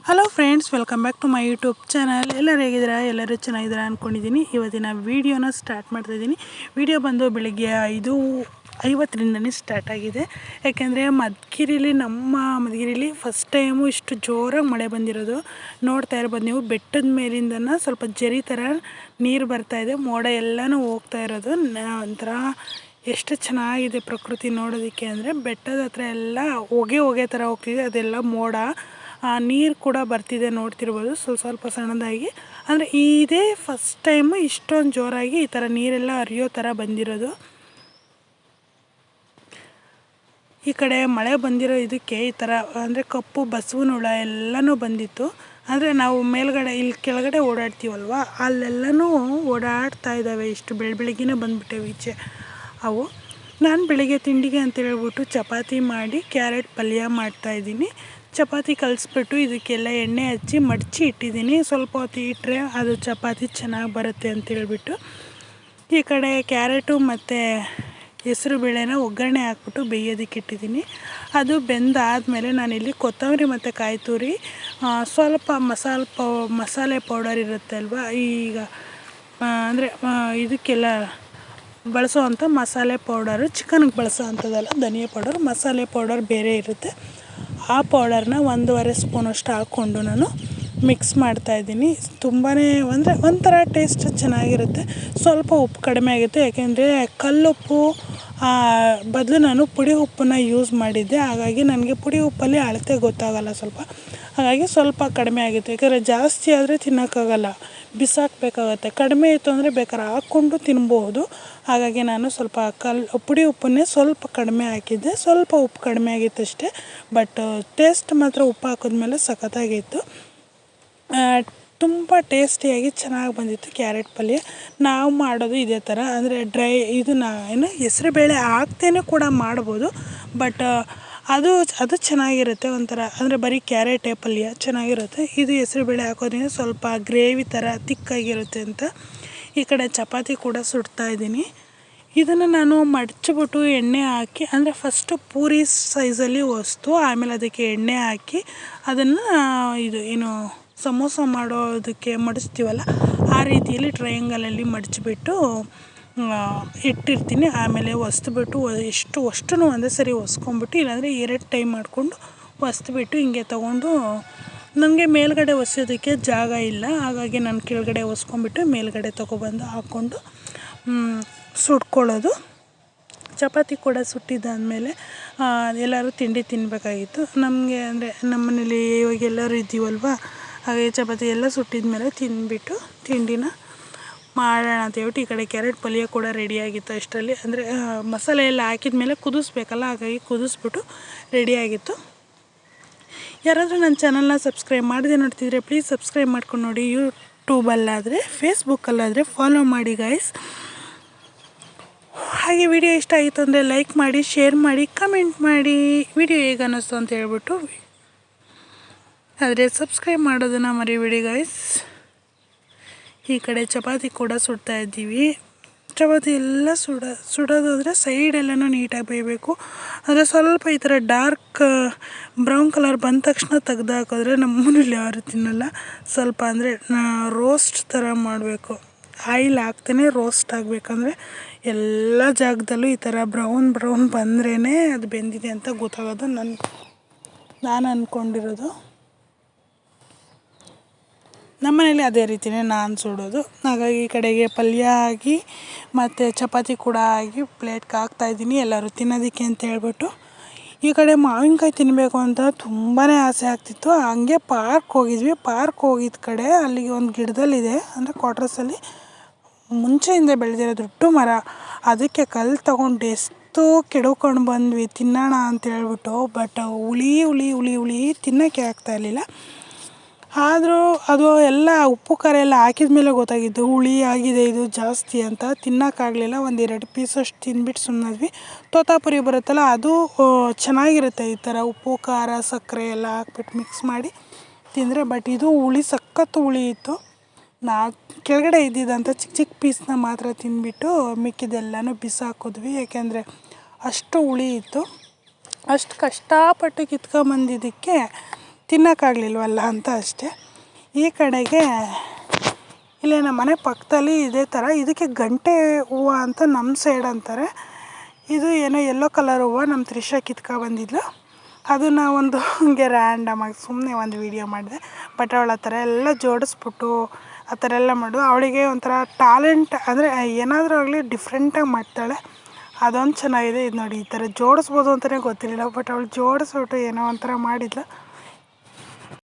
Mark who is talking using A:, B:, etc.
A: Hello friends, welcome back to my YouTube channel. ಎಲ್ಲರೂ ಹೇಗಿದ್ದೀರಾ? ಎಲ್ಲರೂ ಚೆನ್ನಾಗಿದ್ದೀರಾ ಅಂದ್ಕೊಂಡಿದ್ದೀನಿ. ಇವತ್ತಿನ ವೀಡಿಯೋನ ಸ್ಟಾರ್ಟ್ ಮಾಡ್ತಾಯಿದ್ದೀನಿ. ವಿಡಿಯೋ ಬಂದು ಬೆಳಿಗ್ಗೆ 5:50ರಿಂದನೇ ಸ್ಟಾರ್ಟ್ ಆಗಿದೆ. ಯಾಕೆಂದರೆ ನಮ್ಮ ಮಧುಗಿರಿಲಿ ಫಸ್ಟ್ ಟೈಮು ಇಷ್ಟು ಜೋರಾಗಿ ಮಳೆ ಬಂದಿರೋದು. ನೋಡ್ತಾ ಇರ್ಬೋದು ನೀವು, ಬೆಟ್ಟದ ಮೇಲಿಂದ ಸ್ವಲ್ಪ ಜರಿ ಥರ ನೀರು ಬರ್ತಾಯಿದೆ. ಮೋಡ ಎಲ್ಲನೂ ಹೋಗ್ತಾ ಇರೋದು ಒಂಥರ ಎಷ್ಟು ಚೆನ್ನಾಗಿದೆ ಪ್ರಕೃತಿ ನೋಡೋದಕ್ಕೆ. ಅಂದರೆ ಬೆಟ್ಟದ ಹತ್ರ ಎಲ್ಲ ಹೊಗೆ ಥರ ಹೋಗ್ತಿದೆ, ಅದೆಲ್ಲ ಮೋಡ. ನೀರು ಕೂಡ ಬರ್ತಿದೆ, ನೋಡ್ತಿರ್ಬೋದು ಸ್ವಲ್ಪ ಸಣ್ಣದಾಗಿ. ಅಂದರೆ ಇದೇ ಫಸ್ಟ್ ಟೈಮು ಇಷ್ಟೊಂದು ಜೋರಾಗಿ ಈ ಥರ ನೀರೆಲ್ಲ ಹರಿಯೋ ಥರ ಬಂದಿರೋದು. ಈ ಕಡೆ ಮಳೆ ಬಂದಿರೋ ಇದಕ್ಕೆ ಈ ಥರ ಅಂದರೆ ಕಪ್ಪು ಬಸವನ ಹುಳ ಎಲ್ಲನೂ ಬಂದಿತ್ತು. ಅಂದರೆ ನಾವು ಮೇಲ್ಗಡೆ ಇಲ್ಲಿ ಕೆಳಗಡೆ ಓಡಾಡ್ತೀವಲ್ವ, ಅಲ್ಲೆಲ್ಲನೂ ಓಡಾಡ್ತಾ ಇದ್ದಾವೆ. ಇಷ್ಟು ಬೆಳಗ್ಗೆನೇ ಬಂದುಬಿಟ್ಟೆವು ಈಚೆ ಅವು. ನಾನು ಬೆಳಿಗ್ಗೆ ತಿಂಡಿಗೆ ಅಂತ ಹೇಳ್ಬಿಟ್ಟು ಚಪಾತಿ ಮಾಡಿ ಕ್ಯಾರೆಟ್ ಪಲ್ಯ ಮಾಡ್ತಾಯಿದ್ದೀನಿ. ಚಪಾತಿ ಕಲಿಸ್ಬಿಟ್ಟು ಇದಕ್ಕೆಲ್ಲ ಎಣ್ಣೆ ಹಚ್ಚಿ ಮಡಚಿ ಇಟ್ಟಿದ್ದೀನಿ. ಸ್ವಲ್ಪ ಹೊತ್ತು ಇಟ್ಟರೆ ಅದು ಚಪಾತಿ ಚೆನ್ನಾಗಿ ಬರುತ್ತೆ ಅಂತೇಳ್ಬಿಟ್ಟು ಈ ಕಡೆ ಕ್ಯಾರೆಟು ಮತ್ತು ಹೆಸರು ಬೇಳೆನ ಒಗ್ಗರಣೆ ಹಾಕ್ಬಿಟ್ಟು ಬೇಯೋದಕ್ಕೆ ಇಟ್ಟಿದ್ದೀನಿ. ಅದು ಬೆಂದಾದಮೇಲೆ ನಾನಿಲ್ಲಿ ಕೊತ್ತಂಬರಿ ಮತ್ತು ಕಾಯಿ ತುರಿ, ಸ್ವಲ್ಪ ಮಸಾಲೆ ಪೌಡರ್ ಇರುತ್ತೆ ಅಲ್ವಾ, ಈಗ ಅಂದರೆ ಇದಕ್ಕೆಲ್ಲ ಬಳಸೋ ಅಂಥ ಮಸಾಲೆ ಪೌಡರು, ಚಿಕನ್ಗೆ ಬಳಸೋ ಅಂಥದ್ದಲ್ಲ, ಧನಿಯಾ ಪೌಡರ್, ಮಸಾಲೆ ಪೌಡರ್ ಬೇರೆ ಇರುತ್ತೆ. ಆ ಪೌಡರ್ನ 1.5 ಸ್ಪೂನಷ್ಟು ಹಾಕ್ಕೊಂಡು ನಾನು ಮಿಕ್ಸ್ ಮಾಡ್ತಾಯಿದ್ದೀನಿ. ತುಂಬಾ ಅಂದರೆ ಒಂಥರ ಟೇಸ್ಟ್ ಚೆನ್ನಾಗಿರುತ್ತೆ. ಸ್ವಲ್ಪ ಉಪ್ಪು ಕಡಿಮೆ ಆಗುತ್ತೆ, ಯಾಕೆಂದರೆ ಕಲ್ಲುಪ್ಪು ಬದಲು ನಾನು ಪುಡಿ ಉಪ್ಪನ್ನು ಯೂಸ್ ಮಾಡಿದ್ದೆ. ಹಾಗಾಗಿ ನನಗೆ ಪುಡಿ ಉಪ್ಪಲ್ಲಿ ಅಳತೆ ಗೊತ್ತಾಗಲ್ಲ ಸ್ವಲ್ಪ, ಹಾಗಾಗಿ ಸ್ವಲ್ಪ ಕಡಿಮೆ ಆಗುತ್ತೆ. ಯಾಕಂದರೆ ಜಾಸ್ತಿ ಆದರೆ ತಿನ್ನೋಕ್ಕಾಗಲ್ಲ, ಬಿಸಾಕಬೇಕಾಗತ್ತೆ. ಕಡಿಮೆ ಇತ್ತು ಅಂದರೆ ಬೇಕಾದ್ರೆ ಹಾಕ್ಕೊಂಡು ತಿನ್ಬೋದು. ಹಾಗಾಗಿ ನಾನು ಸ್ವಲ್ಪ ಪುಡಿ ಉಪ್ಪನ್ನೇ ಸ್ವಲ್ಪ ಕಡಿಮೆ ಹಾಕಿದ್ದೆ. ಸ್ವಲ್ಪ ಉಪ್ಪು ಕಡಿಮೆ ಆಗಿತ್ತು ಅಷ್ಟೇ, ಬಟ್ ಟೇಸ್ಟ್ ಮಾತ್ರ ಉಪ್ಪು ಹಾಕಿದ್ಮೇಲೆ ಸಖತ್ತಾಗಿತ್ತು. ತುಂಬ ಟೇಸ್ಟಿಯಾಗಿ ಚೆನ್ನಾಗಿ ಬಂದಿತ್ತು ಕ್ಯಾರೆಟ್ ಪಲ್ಯ. ನಾವು ಮಾಡೋದು ಇದೇ ಥರ, ಅಂದರೆ ಇದನ್ನು ಹೆಸರುಬೇಳೆ ಹಾಕ್ತೇನೆ ಕೂಡ ಮಾಡ್ಬೋದು, ಬಟ್ ಅದು ಚೆನ್ನಾಗಿರುತ್ತೆ ಒಂಥರ. ಅಂದರೆ ಬರೀ ಕ್ಯಾರೆಟೇ ಪಲ್ಯ ಚೆನ್ನಾಗಿರುತ್ತೆ. ಇದು ಹೆಸರುಬೇಳೆ ಹಾಕೋದ್ರಿಂದ ಸ್ವಲ್ಪ ಗ್ರೇವಿ ಥರ ತಿಕ್ಕಾಗಿರುತ್ತೆ ಅಂತ. ಈ ಕಡೆ ಚಪಾತಿ ಕೂಡ ಸುಡ್ತಾಯಿದ್ದೀನಿ. ಇದನ್ನು ನಾನು ಮಡಚಿಬಿಟ್ಟು ಎಣ್ಣೆ ಹಾಕಿ, ಅಂದರೆ ಫಸ್ಟು ಪೂರಿ ಸೈಜಲ್ಲಿ ಒಸ್ತು, ಆಮೇಲೆ ಅದಕ್ಕೆ ಎಣ್ಣೆ ಹಾಕಿ ಅದನ್ನು ಸಮೋಸ ಮಾಡೋದಕ್ಕೆ ಮಡಿಸ್ತೀವಲ್ಲ ಆ ರೀತಿಯಲ್ಲಿ ಟ್ರಯಾಂಗಲಲ್ಲಿ ಮಡಚಿಬಿಟ್ಟು ಇಟ್ಟಿರ್ತೀನಿ. ಆಮೇಲೆ ಒಸ್ದುಬಿಟ್ಟು ಅಷ್ಟೂ ಒಂದೇ ಸರಿ ಒಸ್ಕೊಂಬಿಟ್ಟು, ಇಲ್ಲಾಂದರೆ 2 ಟೈಮ್ ಮಾಡಿಕೊಂಡು ಒಸ್ದುಬಿಟ್ಟು ಹಿಂಗೆ ತೊಗೊಂಡು, ನನಗೆ ಮೇಲ್ಗಡೆ ಒಸೋದಕ್ಕೆ ಜಾಗ ಇಲ್ಲ, ಹಾಗಾಗಿ ನಾನು ಕೆಳಗಡೆ ಒಸ್ಕೊಂಬಿಟ್ಟು ಮೇಲ್ಗಡೆ ತೊಗೊಬಂದು ಹಾಕ್ಕೊಂಡು ಸುಟ್ಕೊಳ್ಳೋದು. ಚಪಾತಿ ಕೂಡ ಸುಟ್ಟಿದ್ದಾದಮೇಲೆ ಎಲ್ಲರೂ ತಿಂಡಿ ತಿನ್ನಬೇಕಾಗಿತ್ತು. ನಮಗೆ ಅಂದರೆ ನಮ್ಮನೇಲಿ ಇವಾಗ ಎಲ್ಲರೂ ಇದ್ದೀವಲ್ವ, ಹಾಗೆ ಚಪಾತಿ ಎಲ್ಲ ಸುಟ್ಟಿದ ಮೇಲೆ ತಿಂದುಬಿಟ್ಟು ತಿಂಡಿನ ಮಾಡೋಣ ಅಂತ ಹೇಳ್ಬಿಟ್ಟು ಈ ಕಡೆ ಕ್ಯಾರೆಟ್ ಪಲ್ಯ ಕೂಡ ರೆಡಿಯಾಗಿತ್ತು ಅಷ್ಟರಲ್ಲಿ. ಅಂದರೆ ಮಸಾಲೆ ಎಲ್ಲ ಹಾಕಿದ ಮೇಲೆ ಕುದಿಸ್ಬೇಕಲ್ಲ, ಹಾಗಾಗಿ ಕುದಿಸ್ಬಿಟ್ಟು ರೆಡಿಯಾಗಿತ್ತು. ಯಾರಾದರೂ ನನ್ನ ಚಾನಲ್ನ ಸಬ್ಸ್ಕ್ರೈಬ್ ಮಾಡದೆ ನೋಡ್ತಿದ್ರೆ ಪ್ಲೀಸ್ ಸಬ್ಸ್ಕ್ರೈಬ್ ಮಾಡ್ಕೊಂಡು ನೋಡಿ. ಯೂಟ್ಯೂಬಲ್ಲಾದರೆ, ಫೇಸ್ಬುಕ್ಕಲ್ಲಾದರೆ ಫಾಲೋ ಮಾಡಿ ಗೈಸ್. ಹಾಗೆ ವಿಡಿಯೋ ಇಷ್ಟ ಆಯಿತು ಅಂದರೆ ಲೈಕ್ ಮಾಡಿ, ಶೇರ್ ಮಾಡಿ, ಕಮೆಂಟ್ ಮಾಡಿ. ವಿಡಿಯೋ ಹೇಗೆ ಅನ್ನಿಸ್ತು ಅಂತ ಹೇಳ್ಬಿಟ್ಟು ಆದರೆ ಸಬ್ಸ್ಕ್ರೈಬ್ ಮಾಡೋದನ್ನು ಮರಿಬೇಡಿ ಗೈಸ್. ಈ ಕಡೆ ಚಪಾತಿ ಕೂಡ ಸುಡ್ತಾ ಇದ್ದೀವಿ. ಚಪಾತಿ ಎಲ್ಲ ಸುಡೋದಾದರೆ ಸೈಡೆಲ್ಲನೂ ನೀಟಾಗಿ ಬೇಯಬೇಕು. ಅಂದರೆ ಸ್ವಲ್ಪ ಈ ಥರ ಡಾರ್ಕ್ ಬ್ರೌನ್ ಕಲರ್ ಬಂದ ತಕ್ಷಣ ತೆಗ್ದು ಹಾಕಿದ್ರೆ ನಮ್ಮನೇಲಿ ಯಾರು ತಿನ್ನಲ್ಲ. ಸ್ವಲ್ಪ ಅಂದರೆ ರೋಸ್ಟ್ ಥರ ಮಾಡಬೇಕು, ಆಯಿಲ್ ಹಾಕ್ತೇ ರೋಸ್ಟ್ ಆಗಬೇಕಂದ್ರೆ ಎಲ್ಲ ಜಾಗದಲ್ಲೂ ಈ ಥರ ಬ್ರೌನ್ ಬಂದ್ರೇ ಅದು ಬೆಂದಿದೆ ಅಂತ ಗೊತ್ತಾಗೋದು. ನಾನು ಅಂದ್ಕೊಂಡಿರೋದು. ನಮ್ಮನೇಲಿ ಅದೇ ರೀತಿಯೇ ನಾನು ಸುಡೋದು. ಹಾಗಾಗಿ ಈ ಕಡೆಗೆ ಪಲ್ಯ ಆಗಿ ಮತ್ತು ಚಪಾತಿ ಕೂಡ ಆಗಿ ಪ್ಲೇಟ್ಗೆ ಹಾಕ್ತಾಯಿದ್ದೀನಿ ಎಲ್ಲರೂ ತಿನ್ನೋದಕ್ಕೆ ಅಂತ ಹೇಳ್ಬಿಟ್ಟು. ಈ ಕಡೆ ಮಾವಿನಕಾಯಿ ತಿನ್ನಬೇಕು ಅಂತ ತುಂಬಾ ಆಸೆ ಆಗ್ತಿತ್ತು. ಹಂಗೆ ಪಾರ್ಕ್ ಹೋಗಿದ್ವಿ. ಪಾರ್ಕ್ ಹೋಗಿದ್ದ ಕಡೆ ಅಲ್ಲಿಗೆ ಒಂದು ಗಿಡದಲ್ಲಿದೆ, ಅಂದರೆ ಕ್ವಾರ್ಟರ್ಸಲ್ಲಿ ಮುಂಚೆಯಿಂದ ಬೆಳೆದಿರೋ ದೊಡ್ಡ ಮರ, ಅದಕ್ಕೆ ಕಲ್ಲು ತಗೊಂಡು ಎಷ್ಟು ಕೆಡ್ಕೊಂಡು ಬಂದ್ವಿ ತಿನ್ನೋಣ ಅಂತ ಹೇಳ್ಬಿಟ್ಟು. ಬಟ್ ಹುಳಿ ತಿನ್ನೋಕ್ಕೆ ಆಗ್ತಾಯಿರಲಿಲ್ಲ. ಆದರೂ ಅದು ಎಲ್ಲ ಉಪ್ಪು ಖಾರ ಎಲ್ಲ ಹಾಕಿದ ಮೇಲೆ ಗೊತ್ತಾಗಿದ್ದು ಹುಳಿ ಆಗಿದೆ ಇದು ಜಾಸ್ತಿ ಅಂತ. ತಿನ್ನೋಕ್ಕಾಗಲಿಲ್ಲ, 1-2 ಪೀಸಷ್ಟು ತಿಂದ್ಬಿಟ್ಟು ಸುಮ್ಮನಾದ್ವಿ. ತೋತಾಪುರಿ ಬರುತ್ತಲ್ಲ, ಅದು ಚೆನ್ನಾಗಿರುತ್ತೆ ಈ ಥರ ಉಪ್ಪು ಖಾರ ಸಕ್ಕರೆ ಎಲ್ಲ ಹಾಕ್ಬಿಟ್ಟು ಮಿಕ್ಸ್ ಮಾಡಿ ತಿಂದರೆ. ಬಟ್ ಇದು ಸಖತ್ತು ಹುಳಿ ಇತ್ತು. ಕೆಳಗಡೆ ಇದ್ದಿದ್ದಂಥ ಚಿಕ್ಕ ಪೀಸ್ನ ಮಾತ್ರ ತಿಂದ್ಬಿಟ್ಟು ಮಿಕ್ಕಿದೆಲ್ಲನೂ ಬಿಸಾಕಿದ್ವಿ, ಯಾಕೆಂದರೆ ಅಷ್ಟು ಹುಳಿ ಇತ್ತು. ಅಷ್ಟು ಕಷ್ಟಪಟ್ಟು ಕಿತ್ಕೊಂಬಂದಿದ್ದಕ್ಕೆ ತಿನ್ನೋಕ್ಕಾಗಲಿಲ್ವಲ್ಲ ಅಂತ ಅಷ್ಟೆ. ಈ ಕಡೆಗೆ ಇಲ್ಲಿ ನಮ್ಮ ಮನೆ ಪಕ್ಕದಲ್ಲಿ ಇದೇ ಥರ, ಇದಕ್ಕೆ ಗಂಟೆ ಹೂವು ಅಂತ ನಮ್ಮ ಸೈಡ್ ಅಂತಾರೆ. ಇದು ಏನೋ ಯೆಲ್ಲೋ ಕಲರ್ ಹೂವು ನಮ್ಮ ತ್ರಿಷಾ ಬಂದಿದ್ಲು. ಅದನ್ನು ಒಂದು ಹಂಗೆ ರ್ಯಾಂಡಮಾಗಿ ಸುಮ್ಮನೆ ಒಂದು ವೀಡಿಯೋ ಮಾಡಿದೆ. ಬಟ್ ಅವಳು ಆ ಥರ ಎಲ್ಲ ಜೋಡಿಸ್ಬಿಟ್ಟು ಆ ಥರ ಎಲ್ಲ ಮಾಡು, ಅವಳಿಗೆ ಒಂಥರ ಟ್ಯಾಲೆಂಟ್, ಅಂದರೆ ಏನಾದರೂ ಆಗಲಿ ಡಿಫ್ರೆಂಟಾಗಿ ಮಾಡ್ತಾಳೆ. ಅದೊಂದು ಚೆನ್ನಾಗಿದೆ. ಇದು ನೋಡಿ, ಈ ಥರ ಜೋಡಿಸ್ಬೋದು ಅಂತಲೇ ಗೊತ್ತಿರಲಿಲ್ಲ, ಬಟ್ ಅವಳು ಜೋಡಿಸ್ಬಿಟ್ಟು ಏನೋ ಒಂಥರ ಮಾಡಿದ್ಲು.